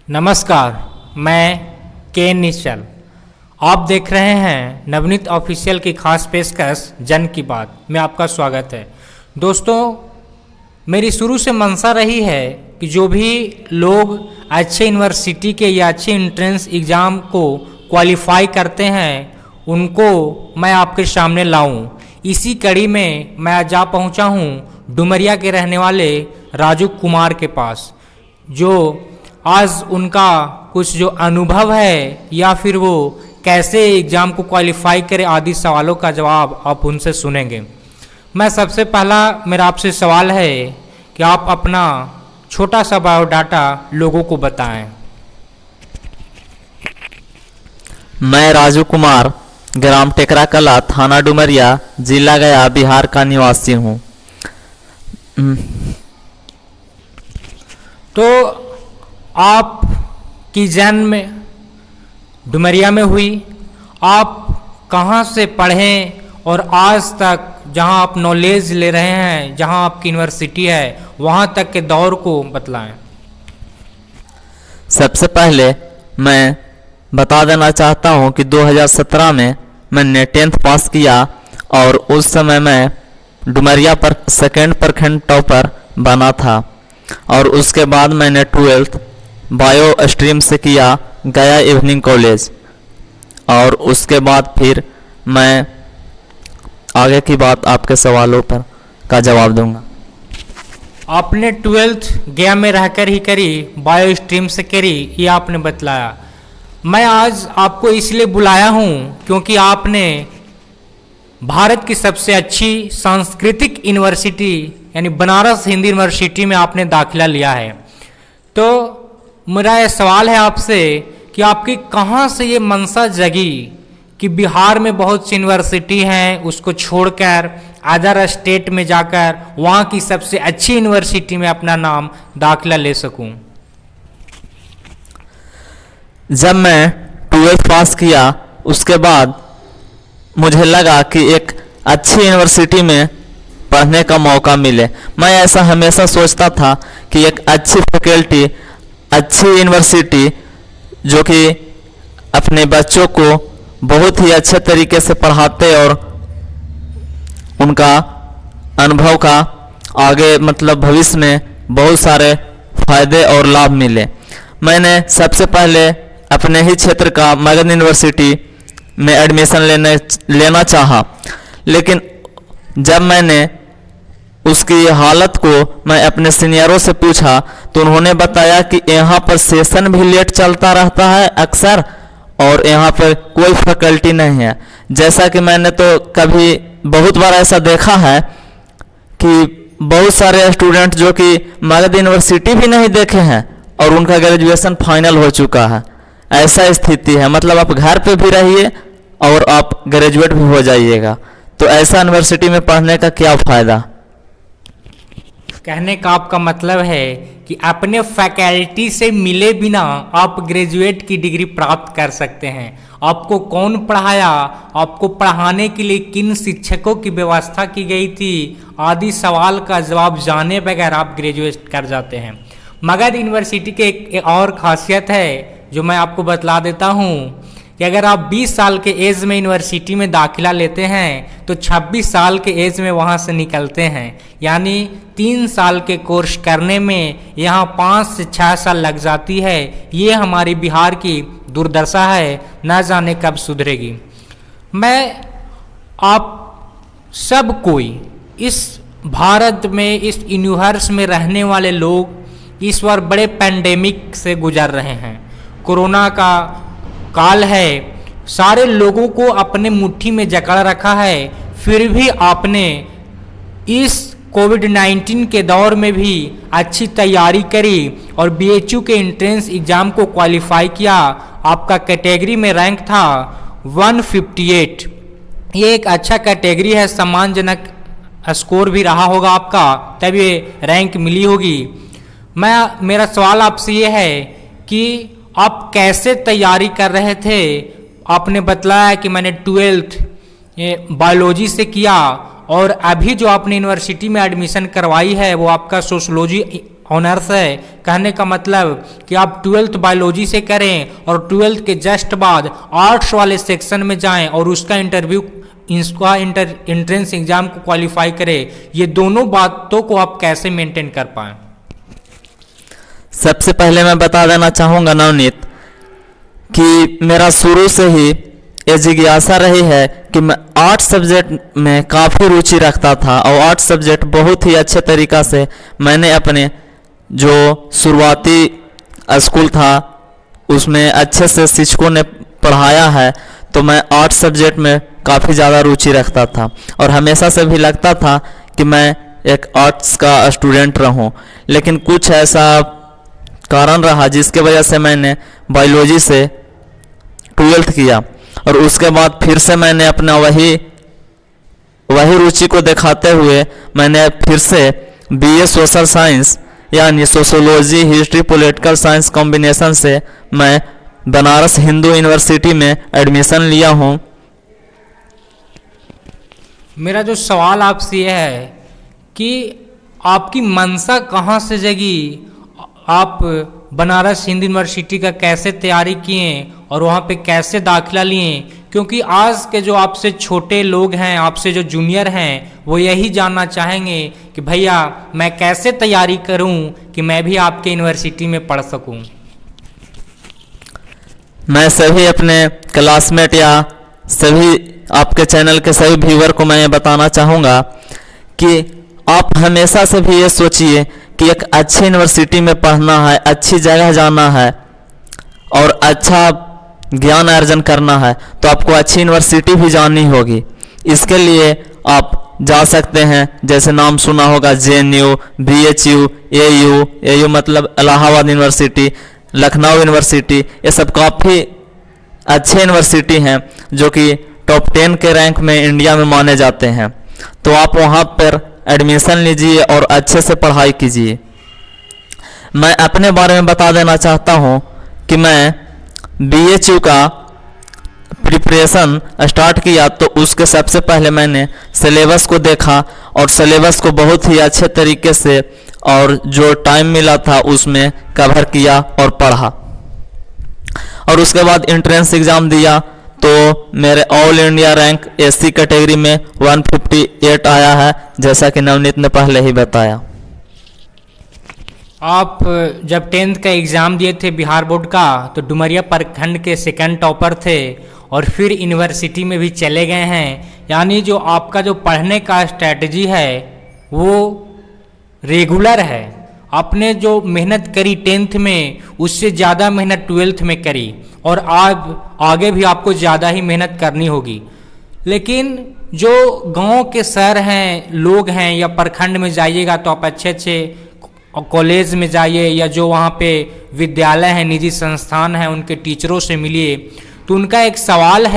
नमस्कार, मैं के निश्चल। आप देख रहे हैं नवनीत ऑफिशियल की खास पेशकश जन की बात में आपका स्वागत है। दोस्तों, मेरी शुरू से मंशा रही है कि जो भी लोग अच्छे यूनिवर्सिटी के या अच्छे एंट्रेंस एग्ज़ाम को क्वालिफाई करते हैं उनको मैं आपके सामने लाऊं। इसी कड़ी में मैं आज जा पहुंचा हूं डुमरिया के रहने वाले राजू कुमार के पास, जो आज उनका कुछ जो अनुभव है या फिर वो कैसे एग्ज़ाम को क्वालिफाई करे आदि सवालों का जवाब आप उनसे सुनेंगे। मैं सबसे पहला मेरा आपसे सवाल है कि आप अपना छोटा सा बायोडाटा लोगों को बताएं। मैं राजू कुमार, ग्राम टेकरा कला, थाना डुमरिया, जिला गया, बिहार का निवासी हूँ। तो आपकी जन्म डुमरिया में हुई, आप कहाँ से पढ़ें और आज तक जहाँ आप नॉलेज ले रहे हैं, जहाँ आपकी यूनिवर्सिटी है, वहाँ तक के दौर को बतलाएं। सबसे पहले मैं बता देना चाहता हूँ कि 2017 में मैंने 10th पास किया और उस समय मैं डुमरिया पर सेकेंड प्रखंड टॉपर बना था। और उसके बाद मैंने 12th बायो स्ट्रीम से किया गया इवनिंग कॉलेज, और उसके बाद फिर मैं आगे की बात आपके सवालों पर का जवाब दूंगा। आपने 12th गया में रहकर ही करी, बायो स्ट्रीम से करी, ये आपने बतलाया। मैं आज आपको इसलिए बुलाया हूँ क्योंकि आपने भारत की सबसे अच्छी सांस्कृतिक यूनिवर्सिटी यानी बनारस हिंदू यूनिवर्सिटी में आपने दाखिला लिया है। तो मेरा यह सवाल है आपसे कि आपकी कहाँ से ये मंशा जगी कि बिहार में बहुत सी यूनिवर्सिटी हैं, उसको छोड़कर अदर स्टेट में जाकर वहाँ की सबसे अच्छी यूनिवर्सिटी में अपना नाम दाखिला ले सकूं। जब मैं 12th पास किया उसके बाद मुझे लगा कि एक अच्छी यूनिवर्सिटी में पढ़ने का मौका मिले। मैं ऐसा हमेशा सोचता था कि एक अच्छी फैकल्टी, अच्छी यूनिवर्सिटी जो कि अपने बच्चों को बहुत ही अच्छे तरीके से पढ़ाते और उनका अनुभव का आगे मतलब भविष्य में बहुत सारे फायदे और लाभ मिले। मैंने सबसे पहले अपने ही क्षेत्र का मगध यूनिवर्सिटी में एडमिशन लेना चाहा, लेकिन जब मैंने उसकी हालत को मैं अपने सीनियरों से पूछा तो उन्होंने बताया कि यहाँ पर सेशन भी लेट चलता रहता है अक्सर, और यहाँ पर कोई फैकल्टी नहीं है। जैसा कि मैंने तो कभी बहुत बार ऐसा देखा है कि बहुत सारे स्टूडेंट जो कि मगध यूनिवर्सिटी भी नहीं देखे हैं और उनका ग्रेजुएशन फाइनल हो चुका है। ऐसा स्थिति है, मतलब आप घर पे भी रहिए और आप ग्रेजुएट भी हो जाइएगा। तो ऐसा यूनिवर्सिटी में पढ़ने का क्या फ़ायदा। कहने का आपका मतलब है कि अपने फैकल्टी से मिले बिना आप ग्रेजुएट की डिग्री प्राप्त कर सकते हैं। आपको कौन पढ़ाया, आपको पढ़ाने के लिए किन शिक्षकों की व्यवस्था की गई थी आदि सवाल का जवाब जाने बगैर आप ग्रेजुएट कर जाते हैं। मगध यूनिवर्सिटी के एक और खासियत है जो मैं आपको बतला देता हूँ कि अगर आप 20 साल के एज में यूनिवर्सिटी में दाखिला लेते हैं तो 26 साल के एज में वहाँ से निकलते हैं, यानी 3 साल के कोर्स करने में यहाँ 5 से 6 साल लग जाती है। ये हमारी बिहार की दुर्दशा है, न जाने कब सुधरेगी। मैं आप सब कोई इस भारत में, इस यूनिवर्स में रहने वाले लोग इस बार बड़े पैंडेमिक से गुजर रहे हैं। कोरोना का काल है, सारे लोगों को अपने मुट्ठी में जकड़ रखा है, फिर भी आपने इस कोविड-19 के दौर में भी अच्छी तैयारी करी और बीएचयू के एंट्रेंस एग्ज़ाम को क्वालिफाई किया। आपका कैटेगरी में रैंक था 158। ये एक अच्छा कैटेगरी है, सम्मानजनक स्कोर भी रहा होगा आपका, तब ये रैंक मिली होगी। मेरा सवाल आपसे ये है कि आप कैसे तैयारी कर रहे थे। आपने बतलाया कि मैंने 12th बायोलॉजी से किया और अभी जो आपने यूनिवर्सिटी में एडमिशन करवाई है वो आपका सोशलॉजी ऑनर्स है। कहने का मतलब कि आप 12th बायोलॉजी से करें और 12th के जस्ट बाद आर्ट्स वाले सेक्शन में जाएं और उसका एंट्रेंस एग्जाम को क्वालिफाई करें। ये दोनों बातों को आप कैसे मेंटेन कर पाएं? सबसे पहले मैं बता देना चाहूँगा नवनीत कि मेरा शुरू से ही ये जिज्ञासा रही है कि मैं आर्ट सब्जेक्ट में काफ़ी रुचि रखता था और आर्ट सब्जेक्ट बहुत ही अच्छे तरीक़ा से मैंने अपने जो शुरुआती स्कूल था उसमें अच्छे से शिक्षकों ने पढ़ाया है। तो मैं आर्ट सब्जेक्ट में काफ़ी ज़्यादा रुचि रखता था और हमेशा से भी लगता था कि मैं एक आर्ट्स का स्टूडेंट रहूं। लेकिन कुछ ऐसा कारण रहा जिसके वजह से मैंने बायोलॉजी से 12th किया और उसके बाद फिर से मैंने अपना वही रुचि को दिखाते हुए मैंने फिर से BA सोशल साइंस यानी sociology history political science combination से मैं बनारस हिंदू यूनिवर्सिटी में एडमिशन लिया हूँ। मेरा जो सवाल आपसे यह है कि आपकी मंशा कहाँ से जगी? आप बनारस हिंदू यूनिवर्सिटी का कैसे तैयारी किए और वहाँ पे कैसे दाखिला लिए? क्योंकि आज के जो आपसे छोटे लोग हैं, आपसे जो जूनियर हैं, वो यही जानना चाहेंगे कि भैया मैं कैसे तैयारी करूं कि मैं भी आपके यूनिवर्सिटी में पढ़ सकूं। मैं सभी अपने क्लासमेट या सभी आपके चैनल के सभी व्यूअर को मैं ये बताना चाहूँगा कि आप हमेशा से भी ये सोचिए कि एक अच्छी यूनिवर्सिटी में पढ़ना है, अच्छी जगह जाना है और अच्छा ज्ञान अर्जन करना है तो आपको अच्छी यूनिवर्सिटी भी जानी होगी। इसके लिए आप जा सकते हैं, जैसे नाम सुना होगा JNU, BHU, AU मतलब इलाहाबाद यूनिवर्सिटी, लखनऊ यूनिवर्सिटी, ये सब काफ़ी अच्छे यूनिवर्सिटी हैं जो कि टॉप 10 के रैंक में इंडिया में माने जाते हैं। तो आप वहाँ पर एडमिशन लीजिए और अच्छे से पढ़ाई कीजिए। मैं अपने बारे में बता देना चाहता हूँ कि मैं BHU का प्रिपरेशन स्टार्ट किया तो उसके सबसे पहले मैंने सिलेबस को देखा और सिलेबस को बहुत ही अच्छे तरीके से और जो टाइम मिला था उसमें कवर किया और पढ़ा और उसके बाद एंट्रेंस एग्ज़ाम दिया तो मेरे all India rank SC category में 158 आया है, जैसा कि नवनीत ने पहले ही बताया। आप जब 10th का एग्ज़ाम दिए थे बिहार बोर्ड का तो डुमरिया प्रखंड के सेकंड टॉपर थे और फिर यूनिवर्सिटी में भी चले गए हैं। यानी जो आपका जो पढ़ने का स्ट्रैटेजी है वो रेगुलर है। आपने जो मेहनत करी 10th में उससे ज़्यादा मेहनत 12th में करी और आगे भी आपको ज़्यादा ही मेहनत करनी होगी। लेकिन जो गांव के सर हैं, लोग हैं या प्रखंड में जाइएगा तो आप अच्छे अच्छे कॉलेज में जाइए या जो वहाँ पे विद्यालय हैं, निजी संस्थान हैं, उनके टीचरों से मिलिए। तो उनका एक सवाल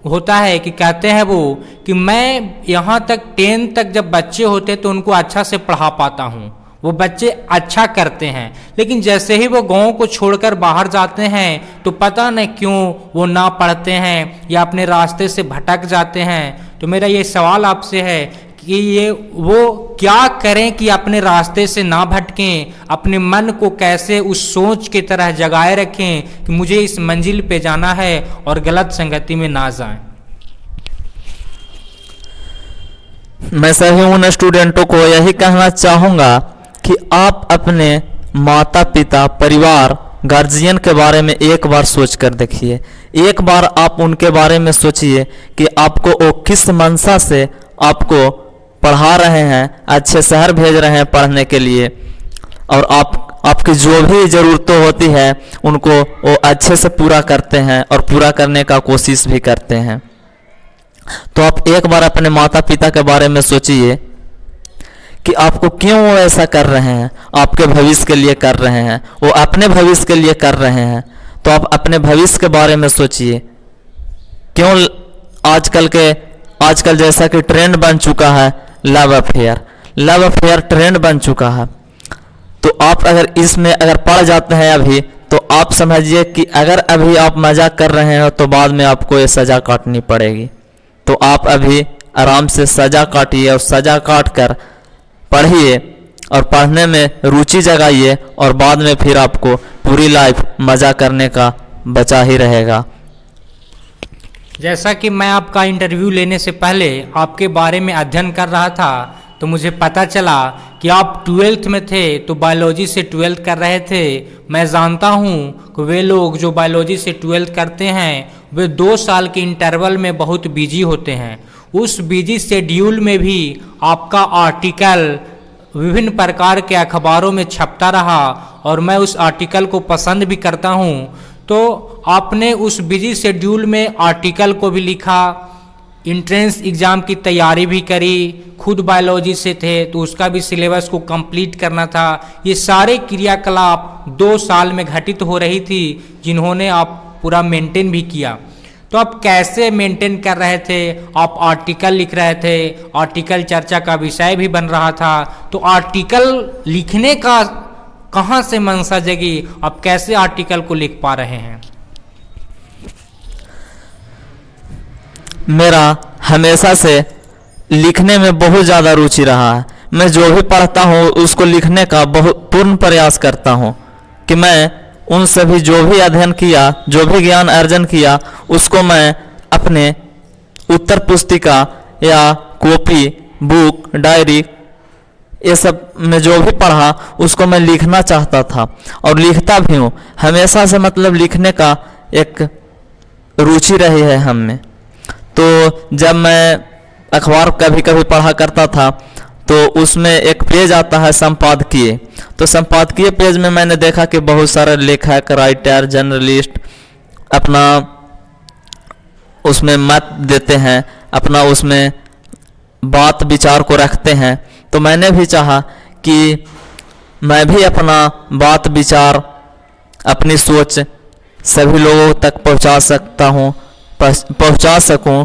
होता है कि कहते हैं वो कि मैं यहाँ तक 10 तक जब बच्चे होते तो उनको अच्छा से पढ़ा पाता हूँ, वो बच्चे अच्छा करते हैं, लेकिन जैसे ही वो गांव को छोड़कर बाहर जाते हैं तो पता नहीं क्यों वो ना पढ़ते हैं या अपने रास्ते से भटक जाते हैं। तो मेरा ये सवाल आपसे है कि वो क्या करें कि अपने रास्ते से ना भटकें, अपने मन को कैसे उस सोच की तरह जगाए रखें कि मुझे इस मंजिल पे जाना है और गलत संगति में ना जाएं। मैं सभी उन स्टूडेंटों को यही कहना चाहूँगा कि आप अपने माता पिता, परिवार, गार्जियन के बारे में एक बार सोच कर देखिए। एक बार आप उनके बारे में सोचिए कि आपको वो किस मंशा से आपको पढ़ा रहे हैं, अच्छे शहर भेज रहे हैं पढ़ने के लिए और आपकी जो भी ज़रूरतें होती है उनको वो अच्छे से पूरा करते हैं और पूरा करने का कोशिश भी करते हैं। तो आप एक बार अपने माता पिता के बारे में सोचिए कि आपको क्यों वो ऐसा कर रहे हैं। आपके भविष्य के लिए कर रहे हैं, वो अपने भविष्य के लिए कर रहे हैं। तो आप अपने भविष्य के बारे में सोचिए। क्यों आजकल जैसा कि ट्रेंड बन चुका है लव अफेयर ट्रेंड बन चुका है। तो आप अगर इसमें पड़ जाते हैं अभी तो आप समझिए कि अगर अभी आप मजाक कर रहे हो तो बाद में आपको ये सज़ा काटनी पड़ेगी। तो आप अभी आराम से सज़ा काटिए और सज़ा काट कर पढ़िए और पढ़ने में रुचि जगाइए और बाद में फिर आपको पूरी लाइफ मज़ा करने का बचा ही रहेगा। जैसा कि मैं आपका इंटरव्यू लेने से पहले आपके बारे में अध्ययन कर रहा था तो मुझे पता चला कि आप 12th में थे तो बायोलॉजी से 12th कर रहे थे। मैं जानता हूँ कि वे लोग जो बायोलॉजी से 12th करते हैं वे 2 साल के इंटरवल में बहुत बिजी होते हैं। उस बिजी शेड्यूल में भी आपका आर्टिकल विभिन्न प्रकार के अखबारों में छपता रहा और मैं उस आर्टिकल को पसंद भी करता हूँ। तो आपने उस बिजी शेड्यूल में आर्टिकल को भी लिखा, इंट्रेंस एग्ज़ाम की तैयारी भी करी, खुद बायोलॉजी से थे तो उसका भी सिलेबस को कंप्लीट करना था। ये सारे क्रियाकलाप 2 साल में घटित हो रही थी जिन्होंने आप पूरा मेंटेन भी किया। तो आप कैसे मेंटेन कर रहे थे? आप आर्टिकल लिख रहे थे, आर्टिकल चर्चा का विषय भी बन रहा था, तो आर्टिकल लिखने का कहाँ से मंशा जगी? आप कैसे आर्टिकल को लिख पा रहे हैं? मेरा हमेशा से लिखने में बहुत ज़्यादा रुचि रहा है। मैं जो भी पढ़ता हूँ उसको लिखने का बहुत पूर्ण प्रयास करता हूँ कि मैं उन सभी जो भी अध्ययन किया, जो भी ज्ञान अर्जन किया, उसको मैं अपने उत्तर पुस्तिका या कॉपी, बुक, डायरी, ये सब में जो भी पढ़ा उसको मैं लिखना चाहता था और लिखता भी हूँ। हमेशा से मतलब लिखने का एक रुचि रही है हम में। तो जब मैं अखबार कभी कभी पढ़ा करता था तो उसमें एक पेज आता है संपादकीय। तो संपादकीय पेज में मैंने देखा कि बहुत सारे लेखक, राइटर, जर्नलिस्ट अपना उसमें मत देते हैं, अपना उसमें बात विचार को रखते हैं। तो मैंने भी चाहा कि मैं भी अपना बात विचार, अपनी सोच सभी लोगों तक पहुंचा सकूं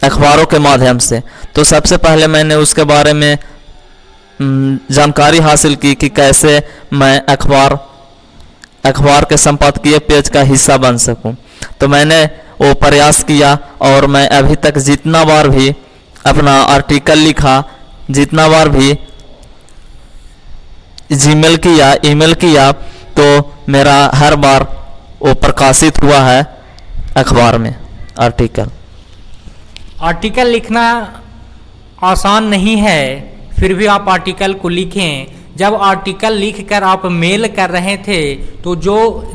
अखबारों के माध्यम से। तो सबसे पहले मैंने उसके बारे में जानकारी हासिल की कि कैसे मैं अखबार के संपादकीय पेज का हिस्सा बन सकूं। तो मैंने वो प्रयास किया और मैं अभी तक जितना बार भी अपना आर्टिकल लिखा, जितना बार भी जीमेल किया, ईमेल किया, तो मेरा हर बार वो प्रकाशित हुआ है अखबार में आर्टिकल। आर्टिकल लिखना आसान नहीं है, फिर भी आप आर्टिकल को लिखें। जब आर्टिकल लिखकर आप मेल कर रहे थे तो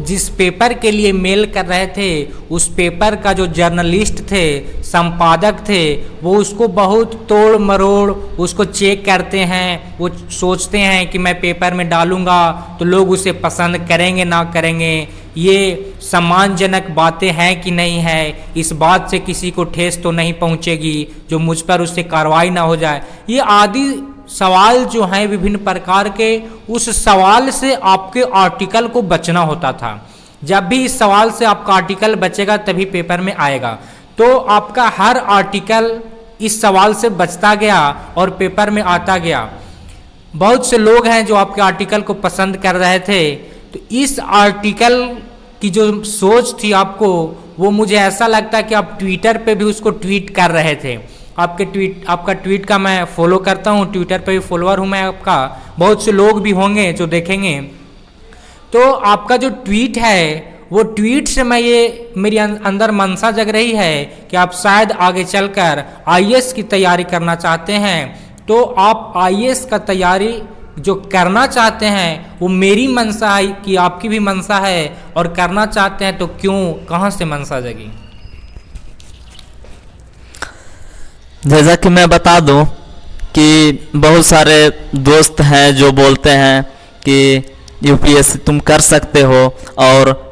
जिस पेपर के लिए मेल कर रहे थे उस पेपर का जो जर्नलिस्ट थे, संपादक थे, वो उसको बहुत तोड़ मरोड़ उसको चेक करते हैं। वो सोचते हैं कि मैं पेपर में डालूंगा तो लोग उसे पसंद करेंगे ना करेंगे, ये सम्मानजनक बातें हैं कि नहीं है, इस बात से किसी को ठेस तो नहीं पहुंचेगी जो मुझ पर उससे कार्रवाई ना हो जाए। ये आदि सवाल जो हैं विभिन्न प्रकार के, उस सवाल से आपके आर्टिकल को बचना होता था। जब भी इस सवाल से आपका आर्टिकल बचेगा तभी पेपर में आएगा। तो आपका हर आर्टिकल इस सवाल से बचता गया और पेपर में आता गया। बहुत से लोग हैं जो आपके आर्टिकल को पसंद कर रहे थे। तो इस आर्टिकल की जो सोच थी आपको, वो मुझे ऐसा लगता है कि आप ट्विटर पे भी उसको ट्वीट कर रहे थे। आपका ट्वीट का मैं फॉलो करता हूँ, ट्विटर पे भी फॉलोअर हूँ मैं आपका, बहुत से लोग भी होंगे जो देखेंगे। तो आपका जो ट्वीट है वो ट्वीट से मेरी अंदर मनसा जग रही है कि आप शायद आगे चलकर आईएएस की तैयारी करना चाहते हैं। तो आप आईएएस का तैयारी जो करना चाहते हैं वो मेरी मनसा है कि आपकी भी मनसा है, और करना चाहते हैं तो क्यों, कहाँ से मनसा जगी? जैसा कि मैं बता दूं कि बहुत सारे दोस्त हैं जो बोलते हैं कि यूपीएससी तुम कर सकते हो, और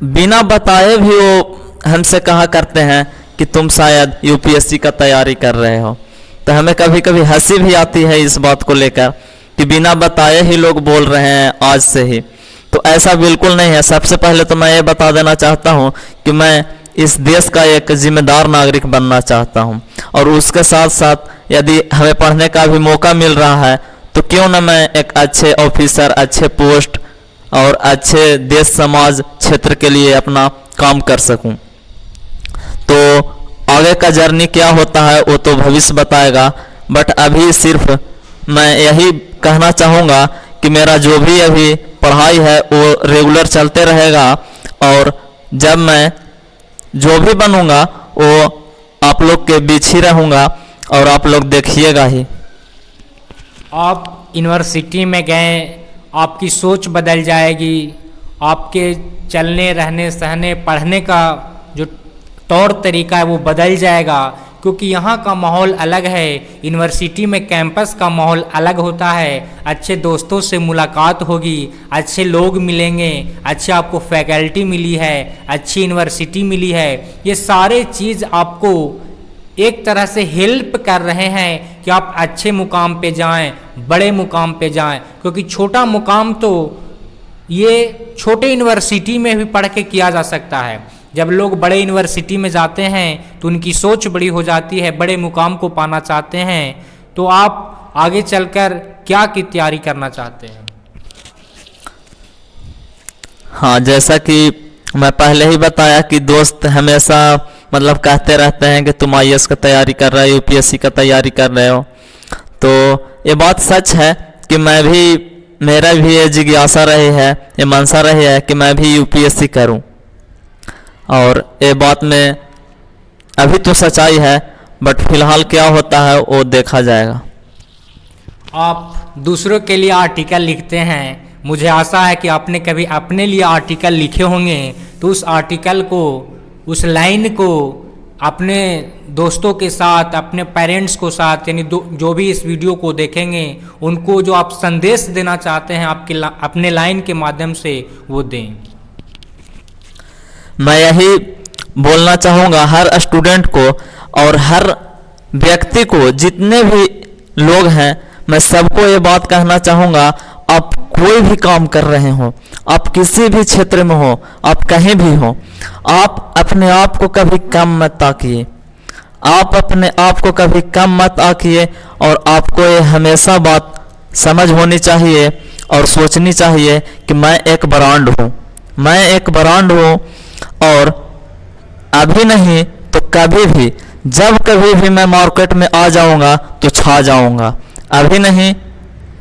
बिना बताए भी वो हमसे कहा करते हैं कि तुम शायद यूपीएससी का तैयारी कर रहे हो। तो हमें कभी कभी हंसी भी आती है इस बात को लेकर कि बिना बताए ही लोग बोल रहे हैं आज से ही। तो ऐसा बिल्कुल नहीं है। सबसे पहले तो मैं ये बता देना चाहता हूँ कि मैं इस देश का एक जिम्मेदार नागरिक बनना चाहता हूँ, और उसके साथ साथ यदि हमें पढ़ने का भी मौका मिल रहा है तो क्यों ना मैं एक अच्छे ऑफिसर, अच्छे पोस्ट और अच्छे देश समाज क्षेत्र के लिए अपना काम कर सकूं। तो आगे का जर्नी क्या होता है वो तो भविष्य बताएगा, बट अभी सिर्फ मैं यही कहना चाहूँगा कि मेरा जो भी अभी पढ़ाई है वो रेगुलर चलते रहेगा, और जब मैं जो भी बनूँगा वो आप लोग के बीच ही रहूँगा और आप लोग देखिएगा ही। आप यूनिवर्सिटी में गए, आपकी सोच बदल जाएगी, आपके चलने रहने सहने पढ़ने का जो तौर तरीका है वो बदल जाएगा, क्योंकि यहाँ का माहौल अलग है। यूनिवर्सिटी में कैंपस का माहौल अलग होता है। अच्छे दोस्तों से मुलाकात होगी, अच्छे लोग मिलेंगे, अच्छे आपको फैकल्टी मिली है, अच्छी यूनिवर्सिटी मिली है। ये सारे चीज़ आपको एक तरह से हेल्प कर रहे हैं कि आप अच्छे मुकाम पे जाएं, बड़े मुकाम पे जाएं, क्योंकि छोटा मुकाम तो ये छोटे यूनिवर्सिटी में भी पढ़ के किया जा सकता है। जब लोग बड़े यूनिवर्सिटी में जाते हैं तो उनकी सोच बड़ी हो जाती है, बड़े मुकाम को पाना चाहते हैं। तो आप आगे चलकर क्या की तैयारी करना चाहते हैं? हाँ, जैसा कि मैं पहले ही बताया कि दोस्त हमेशा मतलब कहते रहते हैं कि तुम IAS का तैयारी कर रहे हो, UPSC का तैयारी कर रहे हो। तो ये बात सच है कि मेरा भी ये जिज्ञासा रही है, ये मनसा रही है कि मैं भी UPSC करूं, और ये बात में अभी तो सच्चाई है, बट फिलहाल क्या होता है वो देखा जाएगा। आप दूसरों के लिए आर्टिकल लिखते हैं, मुझे आशा है कि आपने कभी अपने लिए आर्टिकल लिखे होंगे, तो उस आर्टिकल को, उस लाइन को अपने दोस्तों के साथ, अपने पेरेंट्स को साथ, यानी जो भी इस वीडियो को देखेंगे उनको जो आप संदेश देना चाहते हैं अपने लाइन के माध्यम से वो दें। मैं यही बोलना चाहूँगा हर स्टूडेंट को और हर व्यक्ति को, जितने भी लोग हैं, मैं सबको ये बात कहना चाहूँगा, आप कोई भी काम कर रहे हो, आप किसी भी क्षेत्र में हो, आप कहीं भी हो, आप अपने आप को कभी कम मत आंकिए, आप अपने आप को कभी कम मत आंकिए, और आपको ये हमेशा बात समझ होनी चाहिए और सोचनी चाहिए कि मैं एक ब्रांड हूँ, मैं एक ब्रांड हूँ, और अभी नहीं तो कभी भी, जब कभी भी मैं मार्केट में आ जाऊँगा तो छा जाऊँगा, अभी नहीं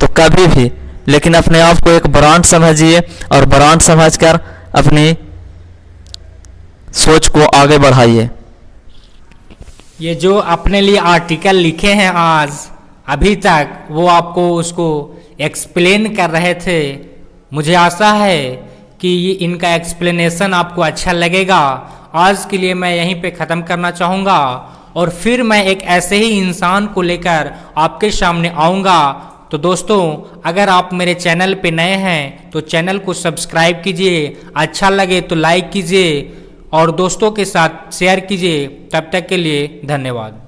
तो कभी भी। लेकिन अपने आप को एक ब्रांड समझिए और ब्रांड समझकर अपनी सोच को आगे बढ़ाइए। ये जो अपने लिए आर्टिकल लिखे हैं आज अभी तक, वो आपको उसको एक्सप्लेन कर रहे थे। मुझे आशा है कि ये इनका एक्सप्लेनेशन आपको अच्छा लगेगा। आज के लिए मैं यहीं पे ख़त्म करना चाहूँगा, और फिर मैं एक ऐसे ही इंसान को लेकर आपके सामने आऊँगा। तो दोस्तों, अगर आप मेरे चैनल पे नए हैं तो चैनल को सब्सक्राइब कीजिए, अच्छा लगे तो लाइक कीजिए और दोस्तों के साथ शेयर कीजिए। तब तक के लिए धन्यवाद।